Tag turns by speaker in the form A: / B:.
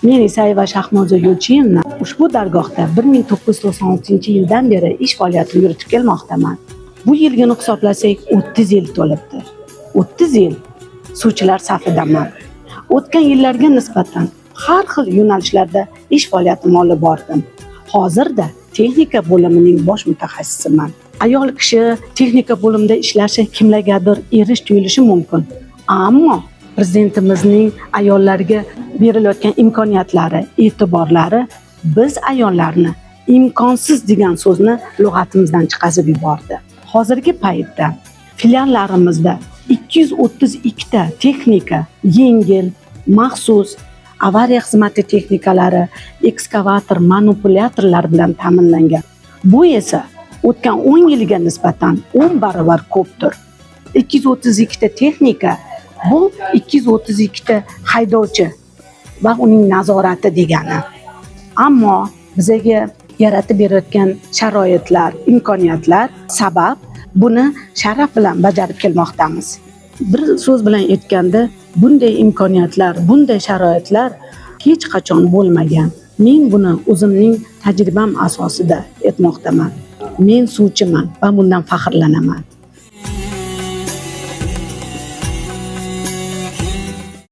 A: Men Isayeva Shahnoza Yo'lchiyevna ushbu dargohda 1996-yildan beri ish faoliyatini yuritib kelmoqdaman. Bu yilgini hisoblasak 30 yil to'libdi. 30 yil suvchilar safidaman. O'tgan yillarga nisbatan har xil yo'nalishlarda ish faoliyatimni olib bordim. Hozirda texnika bo'limining bosh mutaxassisiman. Ayol kishi texnika bo'limida ishlashi kimlargadir erish tuyulishi mumkin. Ammo prezidentimizning ayollarga berilayotgan imkoniyatlari, e'tiborlari biz ayollarni imkonsiz degan so'zni lug'atimizdan chiqarib yubordi. Hozirgi paytda filiallarimizda 232 ta texnika, yengil, maxsus avariya xizmati texnikalari, ekskavator, manipulyatorlar bilan ta'minlangan. Bu esa o'tgan 10 yilga nisbatan 10 barobar ko'pdir. 232 ta texnika bu 232 ta haydovchi va uning nazorati degani. Ammo bizga yaratib berayotgan sharoitlar, imkoniyatlar sabab buni sharaf bilan bajarib kelmoqdamiz. Bir so'z bilan aytganda, bunday imkoniyatlar, bunday sharoitlar hech qachon bo'lmagan. Men buni o'zimning tajribam asosida aytmoqdaman. Men suvchiman va bundan faxrlanaman.